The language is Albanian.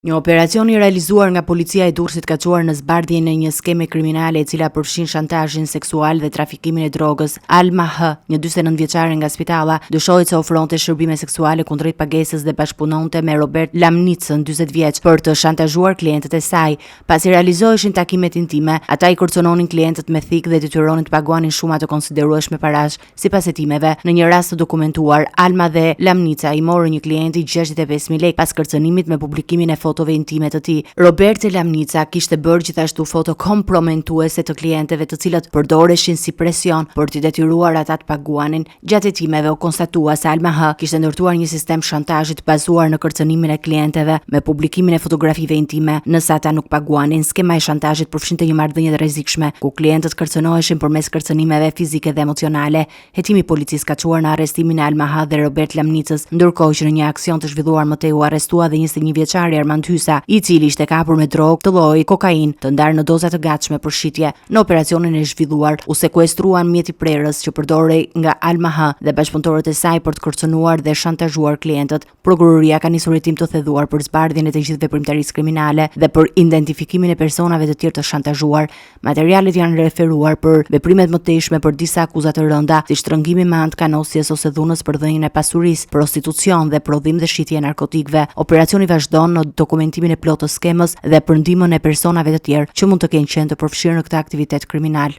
Një operacion i realizuar nga policia e Durrësit ka çuar në zbardhjen e një skeme kriminale e cila përfshin shantazhin seksual dhe trafikimin e drogës. Alma H, një 49 vjeçare nga Spitalla, dyshohet se ofronte shërbime seksuale kundrejt pagesës dhe bashkëpunonte me Robert Lamnicën, 40 vjeç, për të shantazhuar klientët e saj. Pasi realizoheshin takimet intime, ata i kërcononin klientët me thikë dhe detyronin të paguanin shuma të konsiderueshme parash. Sipas hetimeve, në një rast të dokumentuar, Alma dhe Lamnica i morën një klienti 65.000 lekë pas kërcënimit me publikimin e fotove intime të tij. Robert Lamnica kishte bërë gjithashtu foto kompromentuese të klientëve, të cilët përdoreshin si presion për t'i detyruar ata të paguanin. Gjatë hetimeve u konstatua se Alma H kishte ndërtuar një sistem shantazhi të bazuar në kërcënimin e klientëve me publikimin e fotografive intime nëse ata nuk paguanin. Skema e shantazhit përfshinte një marrëdhënie të rrezikshme ku klientët kërcënoheshin përmes kërcënimeve fizike dhe emocionale. Hetimi i policisë ka çuar në arrestimin e Alma H dhe Robert Lamnicës, ndërkohë që në një aksion të zhvilluar më tej u arrestua dhe 21 vjeçari Armand Hysa, i cili ishte kapur me drogë të llojit kokainë të ndarë në doza të gatshme për shitje. Në operacionin e zhvilluar u sekuestruan mjeti prerës që përdorej nga Alma H dhe bashkëpunëtorët e saj për të kërcënuar dhe shantazhuar klientët. Prokuroria ka nisur hetim të thedhuar për zbardhjen e të gjithë veprimtarisë kriminale dhe për identifikimin e personave të tjerë të shantazhuar. Materialet janë referuar për veprimet më tejshme për disa akuza të rënda, si shtrëngimi me anë të kanosjes ose dhunës për dhënien e pasurisë, prostitucion dhe prodhim dhe shitje e narkotikëve. Operacioni vazhdon në dokumentimin e plotë të skemës dhe për ndihmën e personave të tjerë që mund të kenë qenë të përfshirë në këtë aktivitet kriminal.